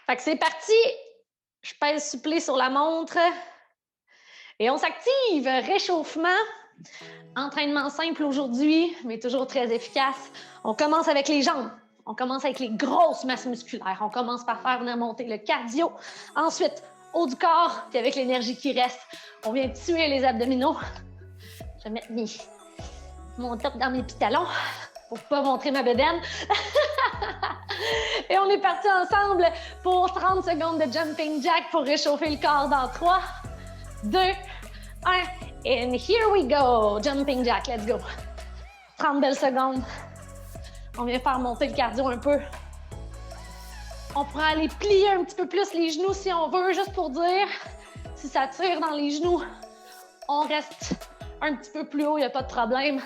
Fait que c'est parti. Je pèse supplé sur la montre et on s'active. Réchauffement. Entraînement simple aujourd'hui, mais toujours très efficace. On commence avec les jambes. On commence avec les grosses masses musculaires. On commence par faire venir monter le cardio. Ensuite, haut du corps, puis avec l'énergie qui reste, on vient tuer les abdominaux. Je vais mettre mon top dans mes pitalons pour pas montrer ma bedaine. Et on est parti ensemble pour 30 secondes de jumping jack pour réchauffer le corps dans 3, 2, 1. And here we go. Jumping jack, let's go. 30 belles secondes. On vient faire monter le cardio un peu. On pourrait aller plier un petit peu plus les genoux si on veut, juste pour dire. Si ça tire dans les genoux, on reste un petit peu plus haut, il n'y a pas de problème.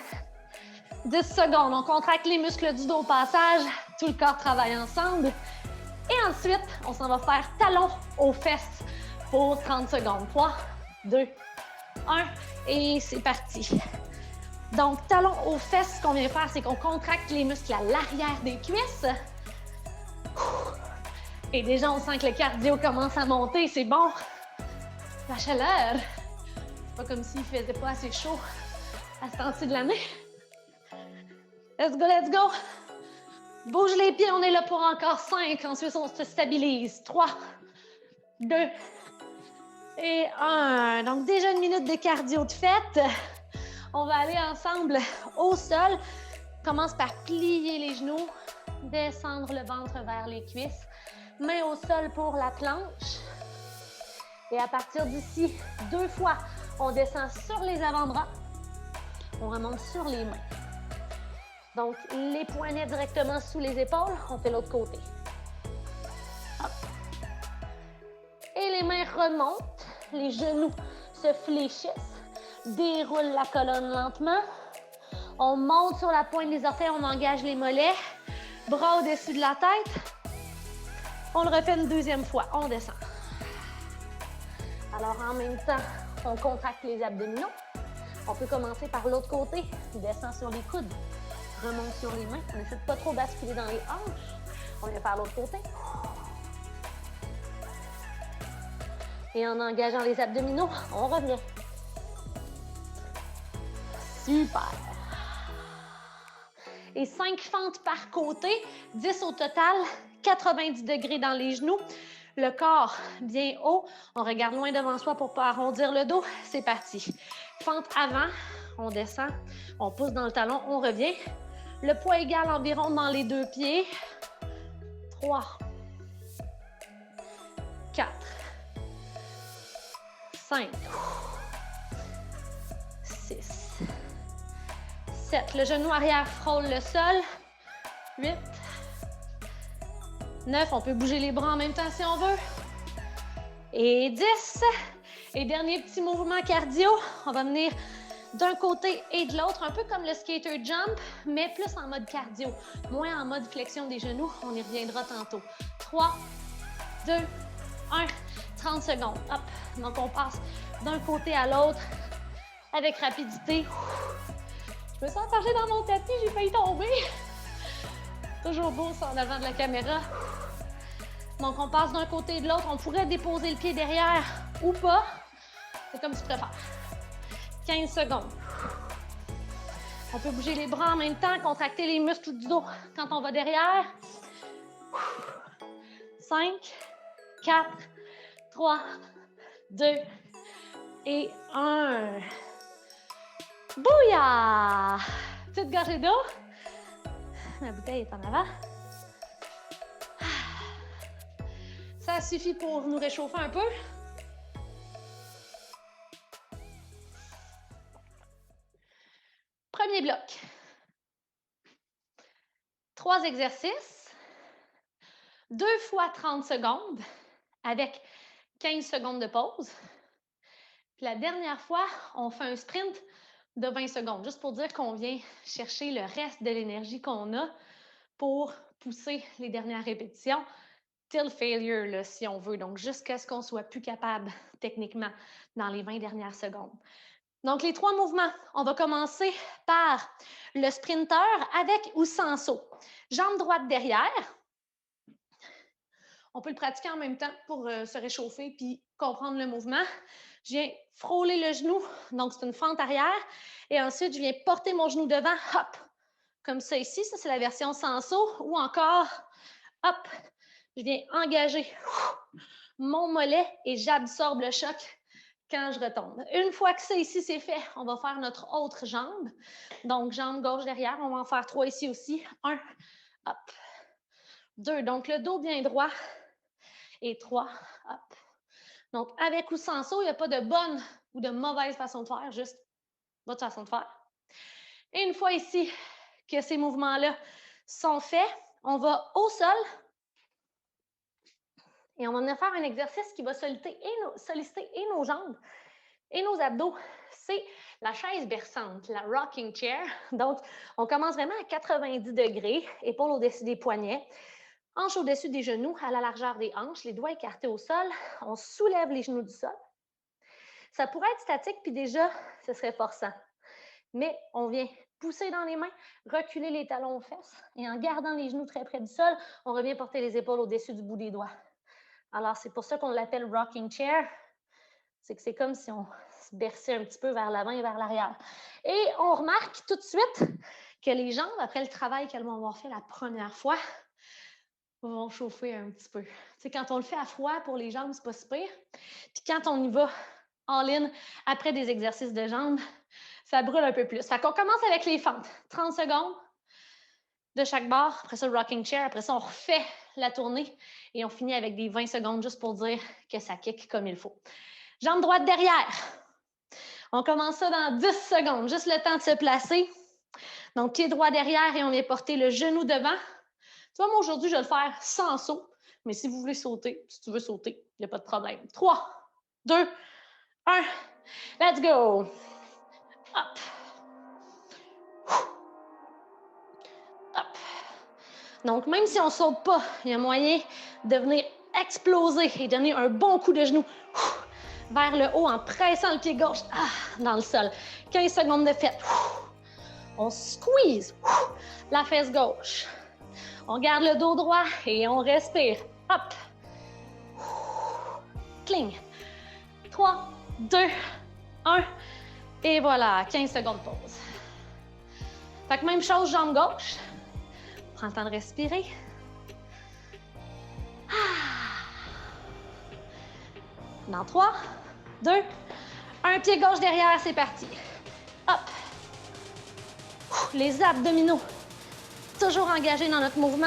10 secondes, on contracte les muscles du dos au passage. Tout le corps travaille ensemble. Et ensuite, on s'en va faire talon aux fesses pour 30 secondes. 3, 2, 1 et c'est parti. Donc, talon aux fesses, ce qu'on vient faire, c'est qu'on contracte les muscles à l'arrière des cuisses. Et déjà, on sent que le cardio commence à monter, c'est bon. La chaleur. C'est pas comme s'il faisait pas assez chaud à ce temps-ci de l'année. Let's go, let's go. Bouge les pieds, on est là pour encore 5. Ensuite, on se stabilise. 3, 2 et 1. Donc, déjà une minute de cardio de fête. On va aller ensemble au sol. On commence par plier les genoux, descendre le ventre vers les cuisses. Main au sol pour la planche. Et à partir d'ici, 2 fois, on descend sur les avant-bras. On remonte sur les mains. Donc, les poignets directement sous les épaules. On fait l'autre côté. Hop. Et les mains remontent. Les genoux se fléchissent. Déroule la colonne lentement. On monte sur la pointe des orteils. On engage les mollets. Bras au-dessus de la tête. On le refait une deuxième fois. On descend. Alors, en même temps, on contracte les abdominaux. On peut commencer par l'autre côté. Descend sur les coudes. Remonte sur les mains. On essaie de pas trop basculer dans les hanches. On vient faire l'autre côté. Et en engageant les abdominaux, on revient. Super. Et 5 fentes par côté, 10 au total, 90 degrés dans les genoux. Le corps bien haut. On regarde loin devant soi pour ne pas arrondir le dos. C'est parti. Fente avant, on descend. On pousse dans le talon, on revient. Le poids égal environ dans les 2 pieds. 3, 4, 5, 6, 7. Le genou arrière frôle le sol. 8, 9. On peut bouger les bras en même temps si on veut. Et 10. Et dernier petit mouvement cardio. On va venir d'un côté et de l'autre, un peu comme le skater jump, mais plus en mode cardio, moins en mode flexion des genoux. On y reviendra tantôt. 3, 2, 1, 30 secondes. Hop. Donc, on passe d'un côté à l'autre avec rapidité. Je me sens enfargée dans mon tapis, j'ai failli tomber. Toujours beau, ça en avant de la caméra. Donc, on passe d'un côté et de l'autre. On pourrait déposer le pied derrière ou pas. C'est comme tu préfères. 15 secondes. On peut bouger les bras en même temps, contracter les muscles du dos quand on va derrière. 5, 4, 3, 2 et 1. Bouya! Petite gorgée d'eau. Ma bouteille est en avant. Ça suffit pour nous réchauffer un peu. Premier bloc. 3 exercices. 2 fois 30 secondes avec 15 secondes de pause. Puis la dernière fois, on fait un sprint de 20 secondes, juste pour dire qu'on vient chercher le reste de l'énergie qu'on a pour pousser les dernières répétitions. Till failure, là, si on veut. Donc, jusqu'à ce qu'on soit plus capable, techniquement, dans les 20 dernières secondes. Donc, les 3 mouvements, on va commencer par le sprinter avec ou sans saut. Jambe droite derrière. On peut le pratiquer en même temps pour se réchauffer puis comprendre le mouvement. Je viens frôler le genou, donc c'est une fente arrière. Et ensuite, je viens porter mon genou devant, hop, comme ça ici. Ça, c'est la version sans saut. Ou encore, hop, je viens engager mon mollet et j'absorbe le choc quand je retombe. Une fois que ça ici, c'est fait, on va faire notre autre jambe. Donc, jambe gauche derrière. On va en faire 3 ici aussi. 1, hop. 2, donc le dos bien droit. Et 3, hop. Donc, avec ou sans saut, il n'y a pas de bonne ou de mauvaise façon de faire, juste votre façon de faire. Et une fois ici que ces mouvements-là sont faits, on va au sol et on va venir faire un exercice qui va solliciter et nos jambes et nos abdos. C'est la chaise berçante, la rocking chair. Donc, on commence vraiment à 90 degrés, épaules au-dessus des poignets, hanches au-dessus des genoux, à la largeur des hanches, les doigts écartés au sol. On soulève les genoux du sol. Ça pourrait être statique, puis déjà, ce serait forçant. Mais on vient pousser dans les mains, reculer les talons aux fesses, et en gardant les genoux très près du sol, on revient porter les épaules au-dessus du bout des doigts. Alors, c'est pour ça qu'on l'appelle rocking chair. C'est que c'est comme si on se berçait un petit peu vers l'avant et vers l'arrière. Et on remarque tout de suite que les jambes, après le travail qu'elles vont avoir fait la première fois, vont chauffer un petit peu. Tu sais, quand on le fait à froid pour les jambes, c'est pas si pire. Puis quand on y va all-in après des exercices de jambes, ça brûle un peu plus. Fait qu'on commence avec les fentes. 30 secondes de chaque barre. Après ça, le rocking chair. Après ça, on refait la tournée et on finit avec des 20 secondes juste pour dire que ça kick comme il faut. Jambe droite derrière. On commence ça dans 10 secondes. Juste le temps de se placer. Donc, pied droit derrière et on vient porter le genou devant. Tu vois, moi, aujourd'hui, je vais le faire sans saut. Mais si vous voulez sauter, si tu veux sauter, il n'y a pas de problème. 3, 2, 1. Let's go. Hop. Hop. Donc, même si on ne saute pas, il y a moyen de venir exploser et donner un bon coup de genou vers le haut en pressant le pied gauche dans le sol. 15 secondes de fête. On squeeze la fesse gauche. On garde le dos droit et on respire. Hop. Cling. 3, 2, 1. Et voilà, 15 secondes de pause. Fait que même chose, jambe gauche. Prends le temps de respirer. Dans 3, 2, 1. Pied gauche derrière, c'est parti. Hop. Les abdominaux. Toujours engagés dans notre mouvement.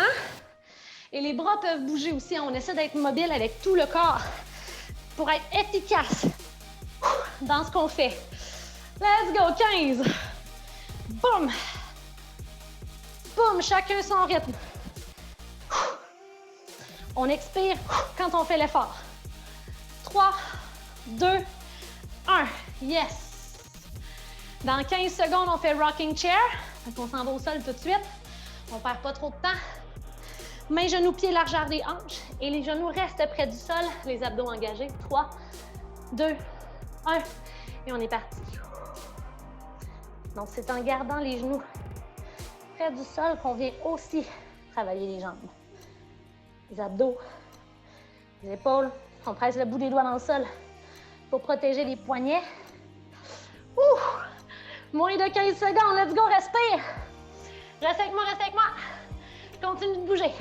Et les bras peuvent bouger aussi. On essaie d'être mobile avec tout le corps pour être efficace dans ce qu'on fait. Let's go, 15. Boum. Boum, chacun son rythme. On expire quand on fait l'effort. 3, 2, 1. Yes. Dans 15 secondes, on fait rocking chair. On s'en va au sol tout de suite. On ne perd pas trop de temps. Mains, genoux, pieds, largeur des hanches. Et les genoux restent près du sol. Les abdos engagés. 3, 2, 1. Et on est parti. Donc, c'est en gardant les genoux près du sol qu'on vient aussi travailler les jambes. Les abdos, les épaules. On presse le bout des doigts dans le sol pour protéger les poignets. Ouh! Moins de 15 secondes. Let's go, respire. Reste avec moi, reste avec moi. Continue de bouger.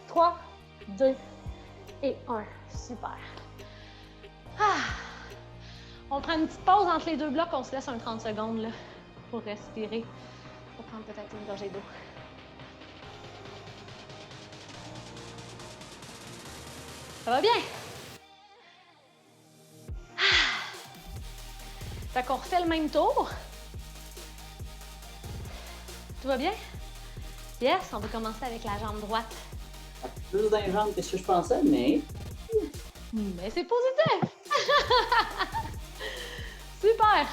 3, 2 et 1. Super. On prend une petite pause entre les deux blocs. On se laisse un 30 secondes là, pour respirer. Pour prendre peut-être une gorgée d'eau. Ça va bien? Fait qu'on refait le même tour. Tout va bien? Yes, on va commencer avec la jambe droite. Plus dans les jambes que ce que je pensais, mais... Mais c'est positif! Super!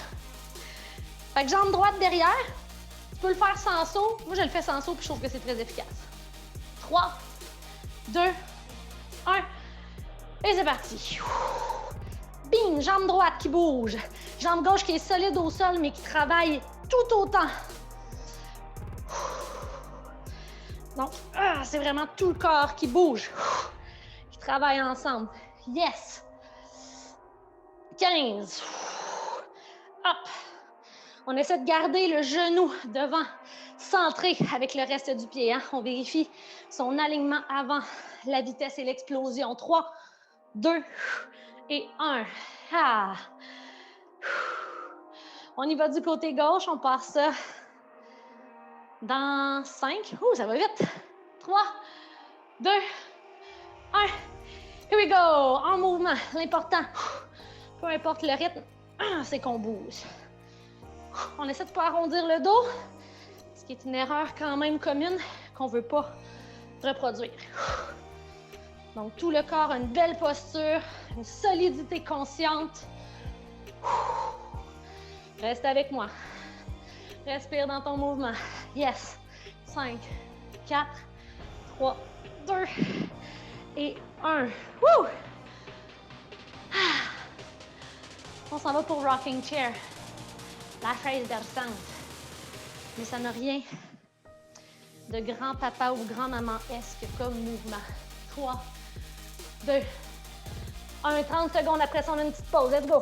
Fait que jambe droite derrière. Tu peux le faire sans saut. Moi, je le fais sans saut puis je trouve que c'est très efficace. 3, 2, 1. Et c'est parti. Bing! Jambe droite qui bouge. Jambe gauche qui est solide au sol, mais qui travaille tout autant. Donc, c'est vraiment tout le corps qui bouge, qui travaille ensemble. Yes! 15. Hop! On essaie de garder le genou devant, centré avec le reste du pied. Hein? On vérifie son alignement avant la vitesse et l'explosion. 3, 2 et 1. Ah. On y va du côté gauche. On passe ça dans 5. Ça va vite. 3, 2, 1. Here we go. En mouvement. L'important, peu importe le rythme, c'est qu'on bouge. On essaie de ne pas arrondir le dos, ce qui est une erreur quand même commune qu'on ne veut pas reproduire. Donc, tout le corps a une belle posture, une solidité consciente. Reste avec moi. Respire dans ton mouvement. Yes. 5, 4, 3, 2 et 1. Woo! On s'en va pour rocking chair. La chaise berçante. Mais ça n'a rien de grand-papa ou grand-maman-esque comme mouvement. 3, 2, 1. 30 secondes après ça, on a une petite pause. Let's go.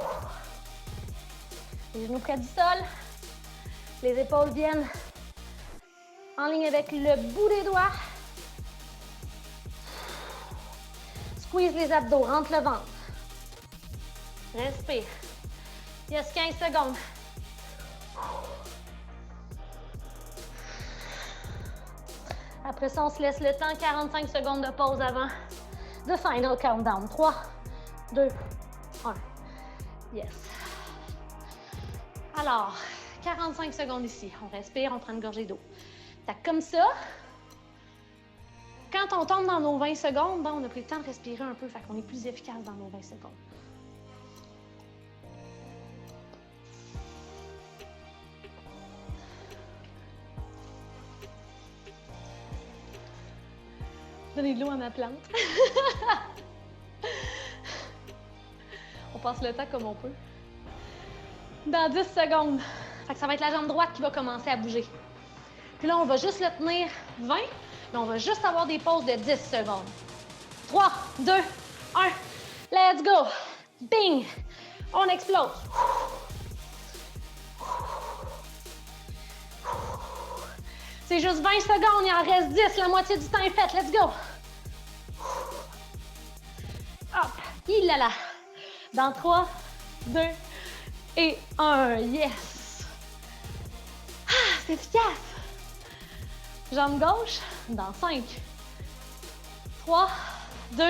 Les genoux près du sol. Les épaules viennent en ligne avec le bout des doigts. Squeeze les abdos, rentre le ventre. Respire. Yes, 15 secondes. Après ça, on se laisse le temps, 45 secondes de pause avant the final countdown. 3, 2, 1. Yes. Alors, 45 secondes ici. On respire, on prend une gorgée d'eau. Comme ça, quand on tombe dans nos 20 secondes, bon, on a pris le temps de respirer un peu, fait qu'on est plus efficace dans nos 20 secondes. Donner de l'eau à ma plante. On passe le temps comme on peut. Dans 10 secondes. Fait que ça va être la jambe droite qui va commencer à bouger. Puis là, on va juste le tenir 20. Là, on va juste avoir des pauses de 10 secondes. 3, 2, 1. Let's go. Bing. On explose. C'est juste 20 secondes, il en reste 10. La moitié du temps est faite. Let's go. Hop. Il là là. Dans 3, 2 et 1. Yes. C'est efficace. Jambe gauche. Dans 5, 3, 2,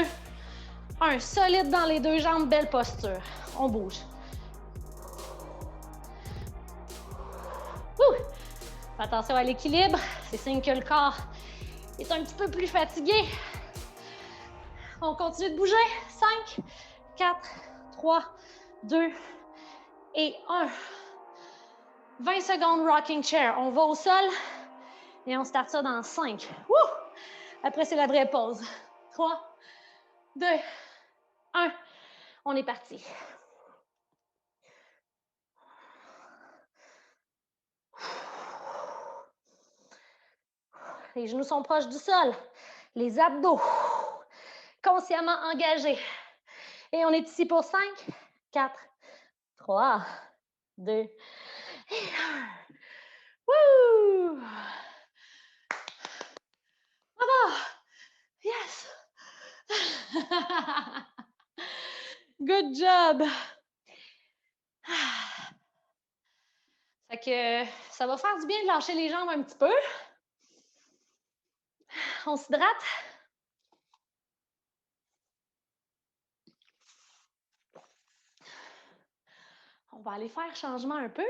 1. Solide dans les deux jambes. Belle posture. On bouge. Ouh. Attention à l'équilibre, c'est signe que le corps est un petit peu plus fatigué. On continue de bouger. 5, 4, 3, 2 et 1. 20 secondes rocking chair. On va au sol et on start ça dans 5. Wouh! Après, c'est la vraie pause. 3, 2, 1. On est parti. Les genoux sont proches du sol. Les abdos consciemment engagés. Et on est ici pour 5, 4, 3, 2 et 1. Wouh! Bravo! Yes! Good job! Fait que ça va faire du bien de lâcher les jambes un petit peu. On s'hydrate. On va aller faire changement un peu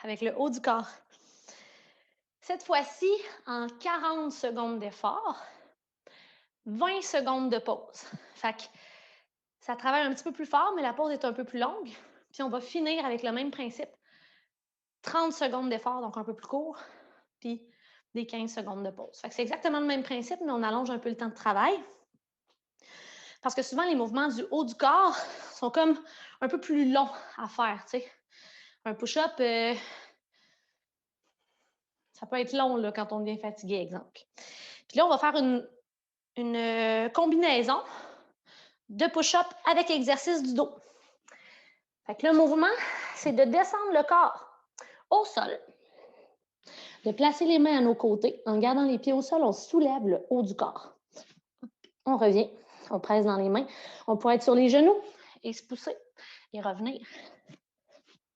avec le haut du corps. Cette fois-ci, en 40 secondes d'effort, 20 secondes de pause. Fait que ça travaille un petit peu plus fort, mais la pause est un peu plus longue. Puis on va finir avec le même principe. 30 secondes d'effort, donc un peu plus court, puis des 15 secondes de pause. Fait que c'est exactement le même principe, mais on allonge un peu le temps de travail. Parce que souvent, les mouvements du haut du corps sont comme un peu plus longs à faire, tu sais. Un push-up, ça peut être long là, quand on devient fatigué, exemple. Puis là, on va faire une combinaison de push-up avec exercice du dos. Fait que le mouvement, c'est de descendre le corps au sol, de placer les mains à nos côtés. En gardant les pieds au sol, on soulève le haut du corps. On revient, on presse dans les mains. On pourrait être sur les genoux et se pousser et revenir.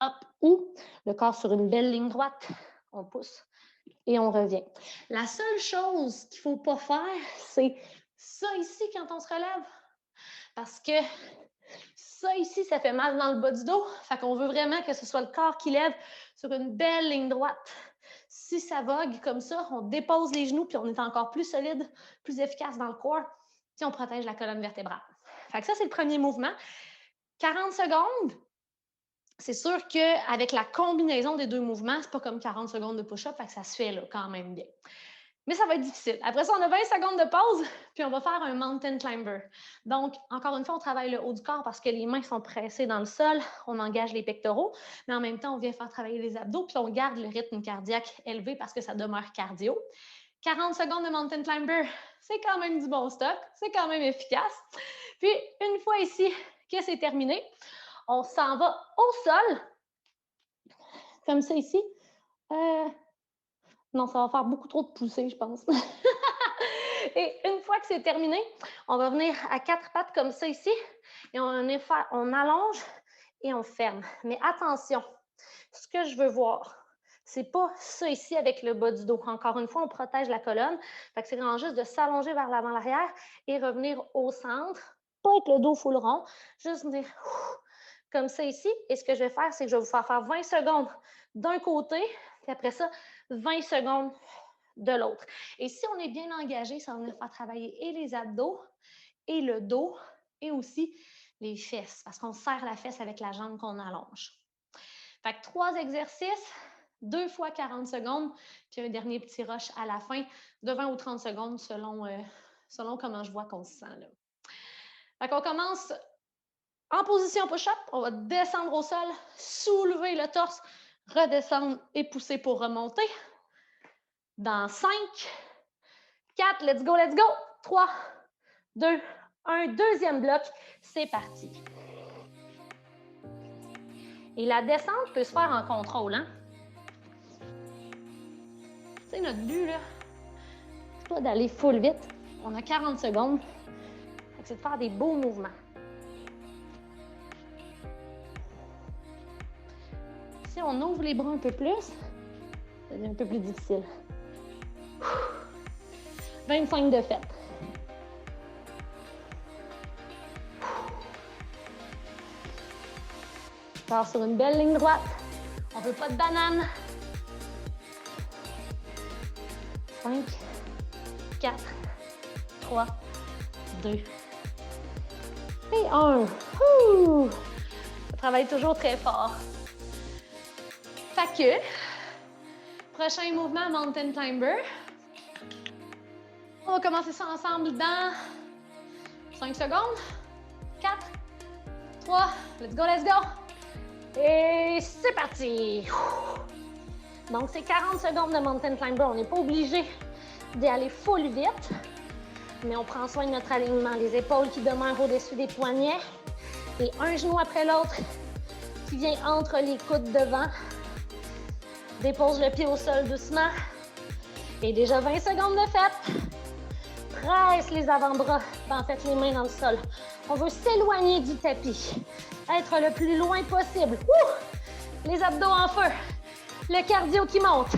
Hop, ou le corps sur une belle ligne droite. On pousse et on revient. La seule chose qu'il ne faut pas faire, c'est ça ici quand on se relève. Parce que ça ici, ça fait mal dans le bas du dos. Fait qu'on veut vraiment que ce soit le corps qui lève sur une belle ligne droite. Si ça vogue comme ça, on dépose les genoux puis on est encore plus solide, plus efficace dans le corps. Puis on protège la colonne vertébrale. Fait que ça, c'est le premier mouvement. 40 secondes. C'est sûr qu'avec la combinaison des deux mouvements, c'est pas comme 40 secondes de push-up, fait que ça se fait là, quand même bien. Mais ça va être difficile. Après ça, on a 20 secondes de pause, puis on va faire un mountain climber. Donc, encore une fois, on travaille le haut du corps parce que les mains sont pressées dans le sol, on engage les pectoraux, mais en même temps, on vient faire travailler les abdos, puis on garde le rythme cardiaque élevé parce que ça demeure cardio. 40 secondes de mountain climber, c'est quand même du bon stock, c'est quand même efficace. Puis, une fois ici que c'est terminé, on s'en va au sol, comme ça ici. Non, ça va faire beaucoup trop de poussées, je pense. Et une fois que c'est terminé, on va venir à 4 pattes comme ça ici. Et on allonge et on ferme. Mais attention, ce que je veux voir, c'est pas ça ici avec le bas du dos. Encore une fois, on protège la colonne. Fait que c'est vraiment juste de s'allonger vers l'avant, l'arrière et revenir au centre. Pas avec le dos full rond, juste venir comme ça ici. Et ce que je vais faire, c'est que je vais vous faire 20 secondes d'un côté, puis après ça, 20 secondes de l'autre. Et si on est bien engagé, ça va venir faire travailler et les abdos, et le dos, et aussi les fesses, parce qu'on serre la fesse avec la jambe qu'on allonge. Fait que 3 exercices, 2 fois 40 secondes, puis un dernier petit rush à la fin de 20 ou 30 secondes selon comment je vois qu'on se sent là. Fait qu'on commence en position push-up, on va descendre au sol, soulever le torse, redescendre et pousser pour remonter. Dans 5, 4, let's go, let's go. 3, 2, 1, deuxième bloc, c'est parti. Et la descente peut se faire en contrôle, hein? Tu sais, notre but, là, c'est pas d'aller full vite. On a 40 secondes. C'est de faire des beaux mouvements. Si on ouvre les bras un peu plus, ça devient un peu plus difficile. 25 de fait. Encore sur une belle ligne droite. On ne veut pas de banane. 5, 4, 3, 2 et 1. On travaille toujours très fort. Fait que, prochain mouvement, mountain climber. On va commencer ça ensemble dans 5 secondes. 4, 3, let's go, let's go. Et c'est parti. Donc, c'est 40 secondes de mountain climber. On n'est pas obligé d'y aller full vite, mais on prend soin de notre alignement. Les épaules qui demeurent au-dessus des poignets et un genou après l'autre qui vient entre les coudes devant. Dépose le pied au sol doucement. Et déjà 20 secondes de fait. Presse les avant-bras, en fait les mains dans le sol. On veut s'éloigner du tapis. Être le plus loin possible. Ouh! Les abdos en feu. Le cardio qui monte.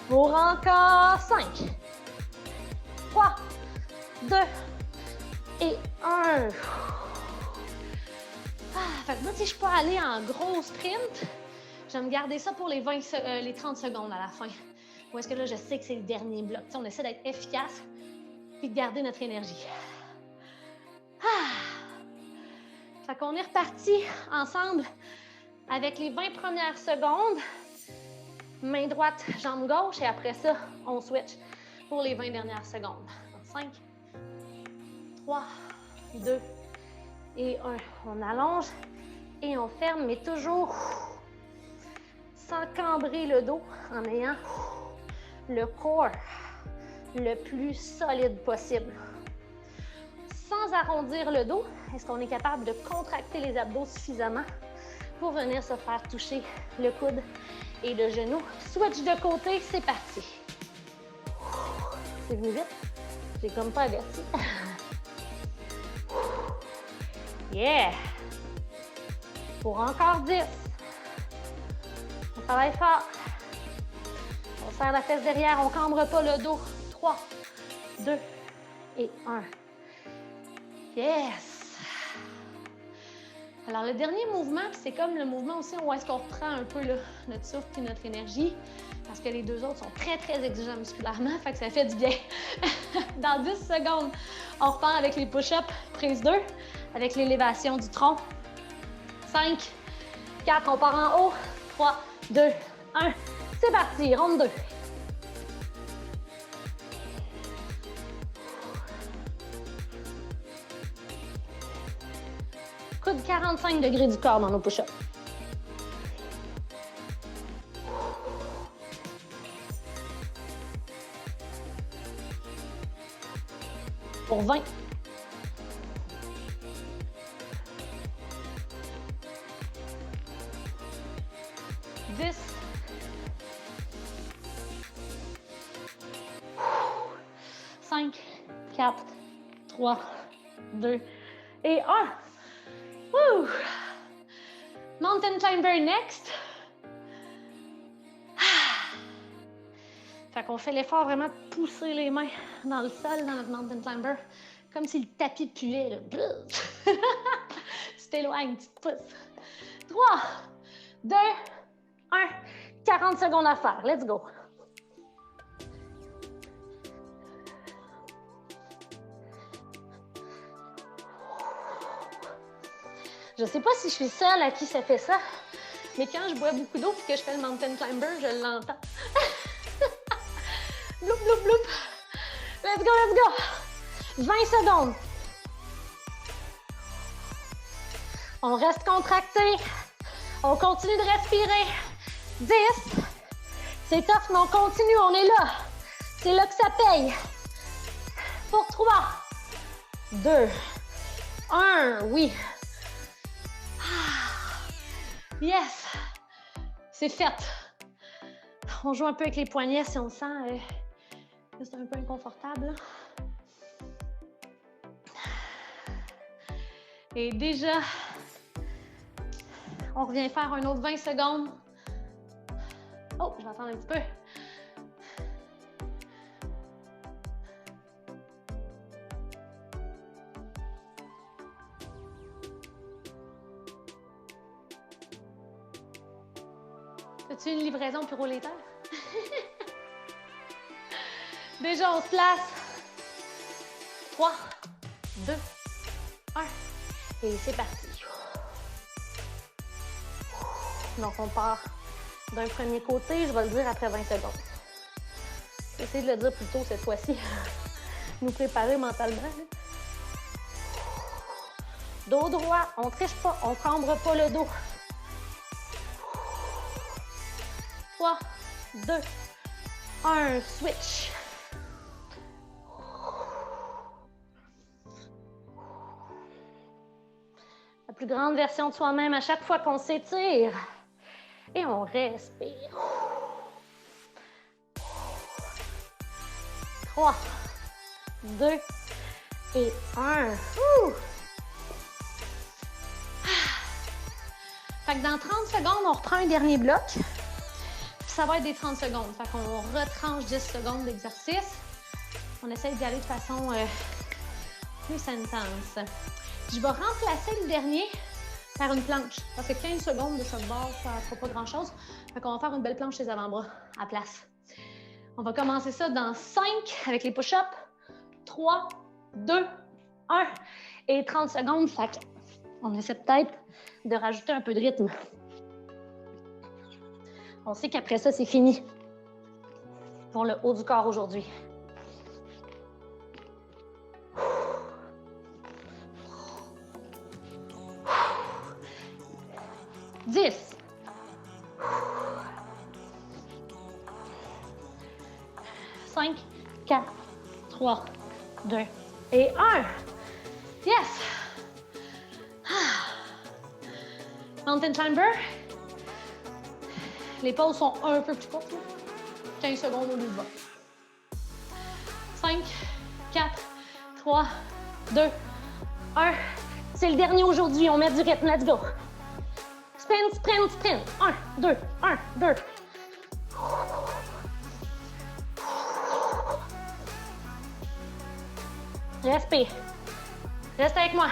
Pour encore 5, 3, 2 et 1. Fait que moi, si je peux aller en gros sprint, je vais me garder ça pour les 30 secondes à la fin. Ou est-ce que là, je sais que c'est le dernier bloc. T'sais, on essaie d'être efficace puis de garder notre énergie. Fait qu'on est reparti ensemble avec les 20 premières secondes. Main droite, jambe gauche. Et après ça, on switch pour les 20 dernières secondes. 5, 3, 2 et 1. On allonge et on ferme, mais toujours sans cambrer le dos, en ayant le corps le plus solide possible. Sans arrondir le dos, est-ce qu'on est capable de contracter les abdos suffisamment pour venir se faire toucher le coude et le genou? Switch de côté, c'est parti. C'est venu vite. J'ai comme pas averti. Yeah! Pour encore 10. On travaille fort. On serre la fesse derrière, on cambre pas le dos. 3, 2 et 1. Yes! Alors, le dernier mouvement, c'est comme le mouvement aussi où est-ce qu'on reprend un peu là, notre souffle et notre énergie, parce que les deux autres sont très, très exigeants musculairement, fait que ça fait du bien. Dans 10 secondes, on repart avec les push-ups, prise 2, avec l'élévation du tronc. 5, 4, on part en haut. 3, 2, 1. C'est parti, ronde 2. Coude 45 degrés du corps dans nos push-ups. Pour 20. 10. 5, 4, 3, 2 et 1. Woo! Mountain climber next. Fait qu'on fait l'effort vraiment de pousser les mains dans le sol dans notre mountain climber, comme si le tapis puait. Là. Tu t'éloignes, tu te pousses. 3, 2, 1. 40 secondes à faire. Let's go. Je sais pas si je suis seule à qui ça fait ça, mais quand je bois beaucoup d'eau et que je fais le mountain climber, je l'entends. Bloup, bloup, bloup. Let's go, let's go. 20 secondes. On reste contracté. On continue de respirer. 10. C'est tough, mais on continue, on est là. C'est là que ça paye. Pour 3, 2, 1. Oui. Yes. C'est fait. On joue un peu avec les poignets si on sent que c'est un peu inconfortable. Et déjà, on revient faire un autre 20 secondes. Oh, je vais attendre un petit peu. As-tu une livraison Puro-Laiter? Déjà, on se place. 3, 2, 1. Et c'est parti. Donc, on part d'un premier côté. Je vais le dire après 20 secondes. Je vais essayer de le dire plus tôt cette fois-ci. Nous préparer mentalement. Dos droit. On ne triche pas. On ne cambre pas le dos. 3, 2, 1. Switch. La plus grande version de soi-même à chaque fois qu'on s'étire. Et on respire. 3, 2 et 1. Fait que dans 30 secondes, on reprend un dernier bloc. Ça va être des 30 secondes. Fait qu'on retranche 10 secondes d'exercice. On essaie d'y aller de façon plus intense. Je vais remplacer le dernier par une planche. Parce que 15 secondes de chaque bord, ça ne fera pas grand-chose. Fait qu'on va faire une belle planche des avant-bras à place. On va commencer ça dans 5 avec les push-ups. 3, 2, 1. Et 30 secondes, fait on essaie peut-être de rajouter un peu de rythme. On sait qu'après ça, c'est fini pour le haut du corps aujourd'hui. 10. 5, 4, 3, 2 et 1. Yes! Mountain climber. Les pauses sont un peu plus courtes. 15 secondes au lieu de 20. 5, 4, 3, 2, 1. C'est le dernier aujourd'hui. On met du rythme. Let's go. Sprint, sprint, sprint. 1, 2, 1, 2. Respire. Reste avec moi.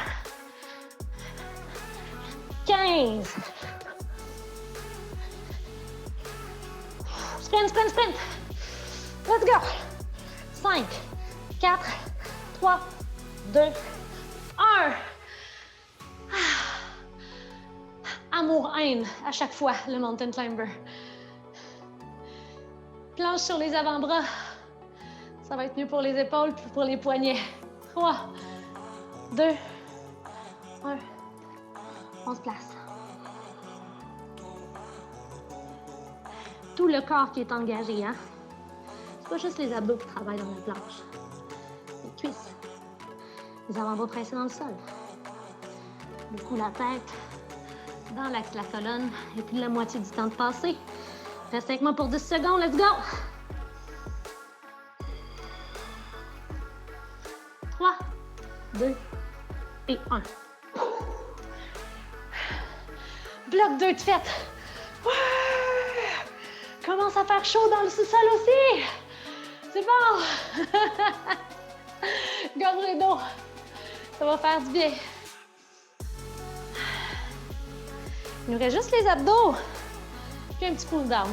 15. Sprint, sprint, sprint. Let's go. 5, 4, 3, 2, 1. Amour-haine à chaque fois, le mountain climber. Planche sur les avant-bras. Ça va être mieux pour les épaules puis pour les poignets. 3, 2, 1. On se place. Tout le corps qui est engagé, hein? C'est pas juste les abdos qui travaillent dans la planche. Les cuisses. Les avant-bras pressés dans le sol. Le cou, la tête. Dans l'axe de la colonne. Et puis la moitié du temps de passer. Reste avec moi pour 10 secondes. Let's go! 3, 2 et 1. Bloc 2 de fête. Commence à faire chaud dans le sous-sol aussi. C'est bon. Gorgée d'eau. Ça va faire du bien. Il nous reste juste les abdos. Puis un petit cool down.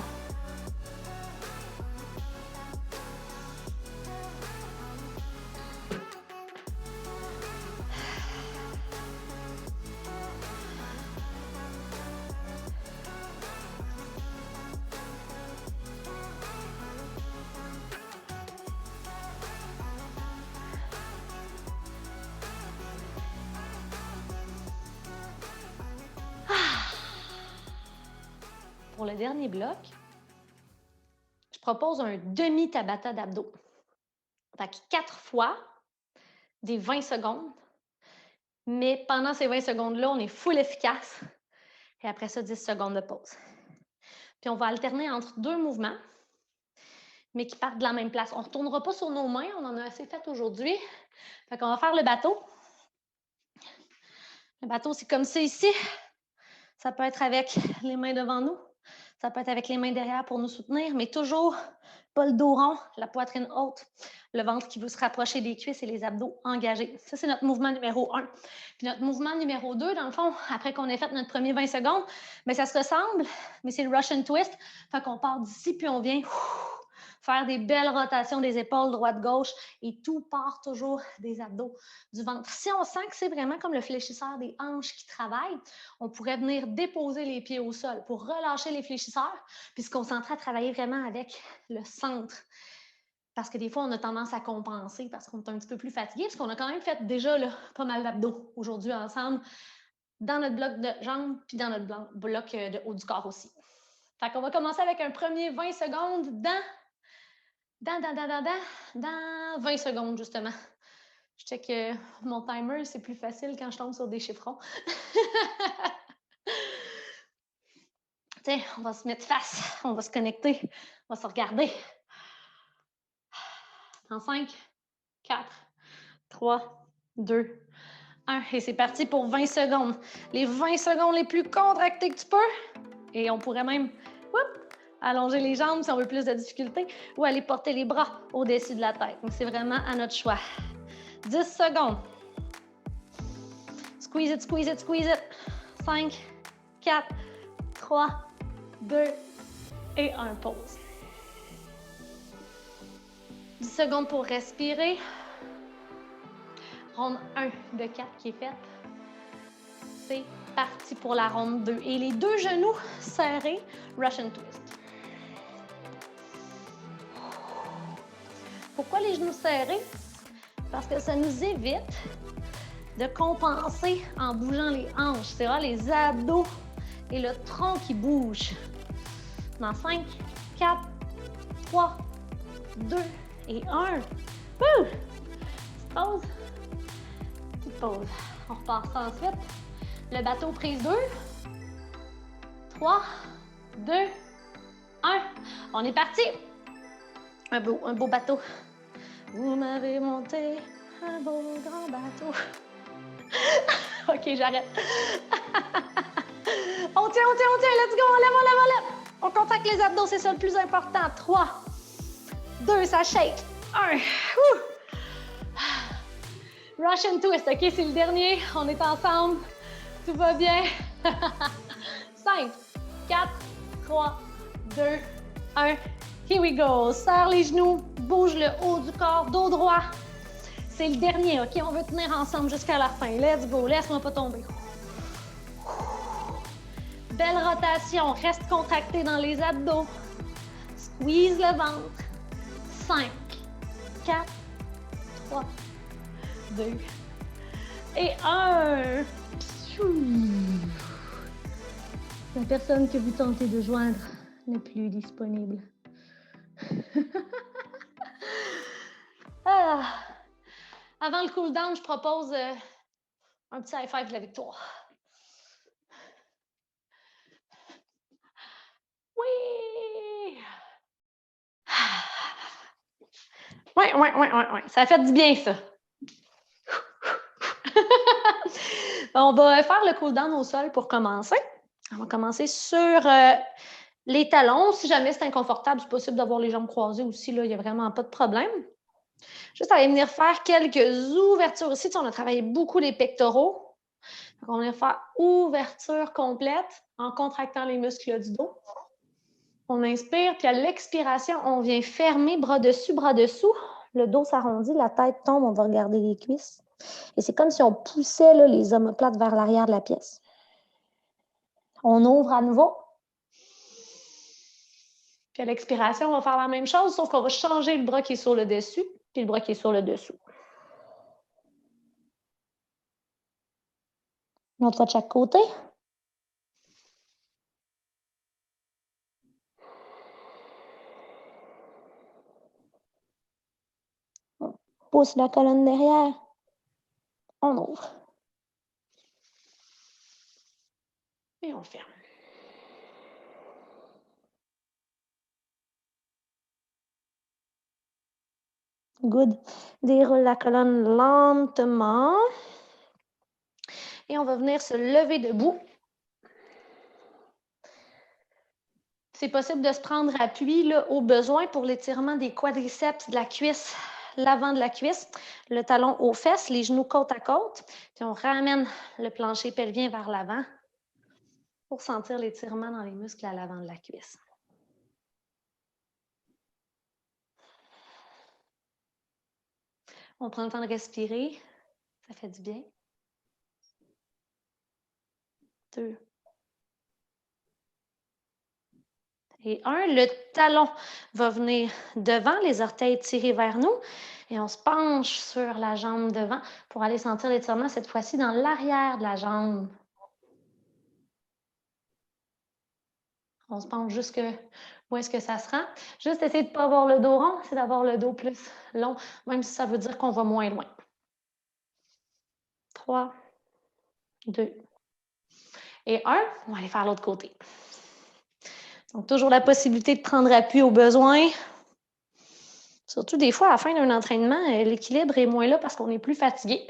Pour le dernier bloc, je propose un demi-tabata d'abdos. Fait que 4 fois des 20 secondes, mais pendant ces 20 secondes-là, on est full efficace. Et après ça, 10 secondes de pause. Puis on va alterner entre 2 mouvements, mais qui partent de la même place. On ne retournera pas sur nos mains, on en a assez fait aujourd'hui. Fait qu'on va faire le bateau. Le bateau, c'est comme ça ici. Ça peut être avec les mains devant nous. Ça peut être avec les mains derrière pour nous soutenir, mais toujours pas le dos rond, la poitrine haute, le ventre qui veut se rapprocher des cuisses et les abdos engagés. Ça, c'est notre mouvement numéro 1. Puis notre mouvement numéro 2, dans le fond, après qu'on ait fait notre premier 20 secondes, bien, ça se ressemble, mais c'est le Russian twist. Fait qu'on part d'ici, puis on vient faire des belles rotations des épaules, droite-gauche, et tout part toujours des abdos, du ventre. Si on sent que c'est vraiment comme le fléchisseur des hanches qui travaille, on pourrait venir déposer les pieds au sol pour relâcher les fléchisseurs, puis se concentrer à travailler vraiment avec le centre. Parce que des fois, on a tendance à compenser parce qu'on est un petit peu plus fatigué, parce qu'on a quand même fait déjà là, pas mal d'abdos aujourd'hui ensemble, dans notre bloc de jambes, puis dans notre bloc de haut du corps aussi. Fait qu'on va commencer avec un premier 20 secondes dans 20 secondes, justement. Je sais que mon timer, c'est plus facile quand je tombe sur des chiffrons. Tiens, on va se mettre face, on va se connecter, on va se regarder. En 5, 4, 3, 2, 1. Et c'est parti pour 20 secondes. Les 20 secondes les plus contractées que tu peux. Et on pourrait même allonger les jambes si on veut plus de difficulté ou aller porter les bras au-dessus de la tête. Donc, c'est vraiment à notre choix. 10 secondes. Squeeze it, squeeze it, squeeze it. 5, 4, 3, 2 et 1. Pause. 10 secondes pour respirer. Ronde 1 de 4 qui est faite. C'est parti pour la ronde 2. Et les 2 genoux serrés, Russian twist. Pourquoi les genoux serrés? Parce que ça nous évite de compenser en bougeant les hanches. C'est vraiment les abdos et le tronc qui bougent. Dans 5, 4, 3, 2 et 1. Wouh! Petite pause. Petite pause. On repart ça ensuite. Le bateau, prise 2. 3, 2, 1. On est parti. Un beau bateau. Vous m'avez monté un beau grand bateau. OK, j'arrête. On tient, let's go, on lève. On contracte les abdos, c'est ça le plus important. 3, 2, ça shake. 1. Russian twist, OK, c'est le dernier. On est ensemble. Tout va bien. 5, 4, 3, 2, 1. Here we go. Serre les genoux, bouge le haut du corps, dos droit. C'est le dernier, OK? On veut tenir ensemble jusqu'à la fin. Let's go. Laisse-moi pas tomber. Belle rotation. Reste contracté dans les abdos. Squeeze le ventre. 5, 4, 3, 2 et 1. La personne que vous tentez de joindre n'est plus disponible. Avant le cool down, je propose un petit high five de la victoire. Oui! Oui. Ça fait du bien, ça. On va faire le cool down au sol pour commencer. On va commencer sur les talons. Si jamais c'est inconfortable, c'est possible d'avoir les jambes croisées aussi. Là, il n'y a vraiment pas de problème. Juste aller venir faire quelques ouvertures ici. Tu sais, on a travaillé beaucoup les pectoraux. Donc, on va venir faire ouverture complète en contractant les muscles du dos. On inspire, puis à l'expiration, on vient fermer bras dessus, bras dessous. Le dos s'arrondit, la tête tombe, on va regarder les cuisses. Et c'est comme si on poussait là, les omoplates vers l'arrière de la pièce. On ouvre à nouveau. Puis à l'expiration, on va faire la même chose, sauf qu'on va changer le bras qui est sur le dessus, puis le bras qui est sur le dessous. Une autre fois de chaque côté. On pousse la colonne derrière. On ouvre. Et on ferme. Good. Déroule la colonne lentement. Et on va venir se lever debout. C'est possible de se prendre appui là, au besoin pour l'étirement des quadriceps, de la cuisse, l'avant de la cuisse, le talon aux fesses, les genoux côte à côte. Puis on ramène le plancher pelvien vers l'avant pour sentir l'étirement dans les muscles à l'avant de la cuisse. On prend le temps de respirer. Ça fait du bien. 2. Et 1, le talon va venir devant, les orteils tirés vers nous. Et on se penche sur la jambe devant pour aller sentir l'étirement, cette fois-ci dans l'arrière de la jambe. On se penche jusque où est-ce que ça se rend. Juste essayer de ne pas avoir le dos rond, c'est d'avoir le dos plus long, même si ça veut dire qu'on va moins loin. 3, 2 et 1. On va aller faire l'autre côté. Donc, toujours la possibilité de prendre appui au besoin. Surtout des fois, à la fin d'un entraînement, l'équilibre est moins là parce qu'on est plus fatigué.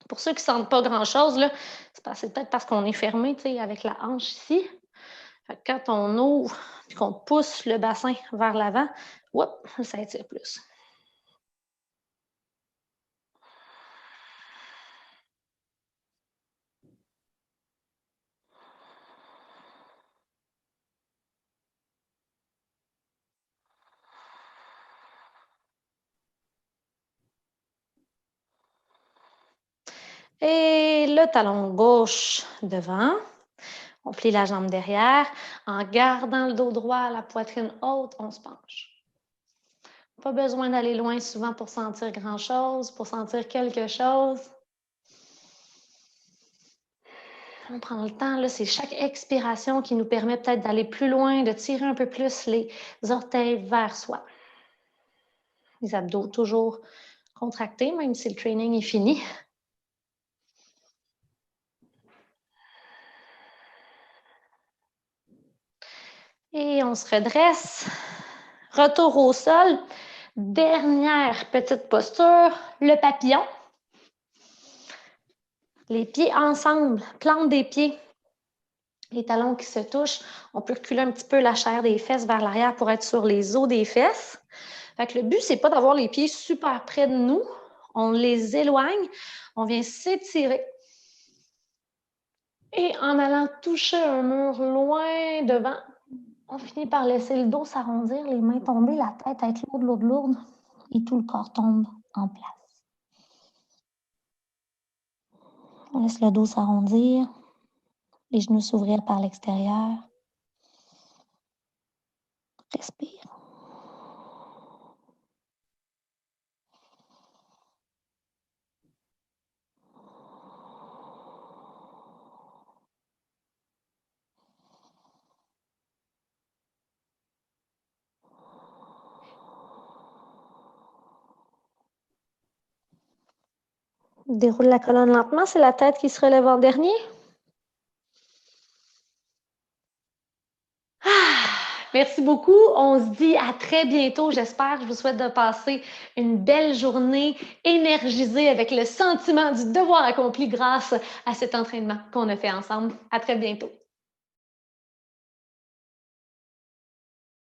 Pour ceux qui ne sentent pas grand-chose, c'est peut-être parce qu'on est fermé avec la hanche ici. Fait que quand on ouvre et qu'on pousse le bassin vers l'avant, ça étire plus. Et le talon gauche devant. On plie la jambe derrière. En gardant le dos droit, la poitrine haute, on se penche. Pas besoin d'aller loin souvent pour sentir grand-chose, pour sentir quelque chose. On prend le temps, là, c'est chaque expiration qui nous permet peut-être d'aller plus loin, de tirer un peu plus les orteils vers soi. Les abdos toujours contractés, même si le training est fini. Et on se redresse. Retour au sol. Dernière petite posture, le papillon. Les pieds ensemble, plante des pieds. Les talons qui se touchent. On peut reculer un petit peu la chair des fesses vers l'arrière pour être sur les os des fesses. Fait que le but, c'est pas d'avoir les pieds super près de nous. On les éloigne. On vient s'étirer. Et en allant toucher un mur loin devant, on finit par laisser le dos s'arrondir, les mains tomber, la tête être lourde, lourde, lourde. Et tout le corps tombe en place. On laisse le dos s'arrondir. Les genoux s'ouvrir par l'extérieur. Respire. Déroule la colonne lentement, c'est la tête qui se relève en dernier. Merci beaucoup. On se dit à très bientôt. J'espère. Je vous souhaite de passer une belle journée énergisée avec le sentiment du devoir accompli grâce à cet entraînement qu'on a fait ensemble. À très bientôt.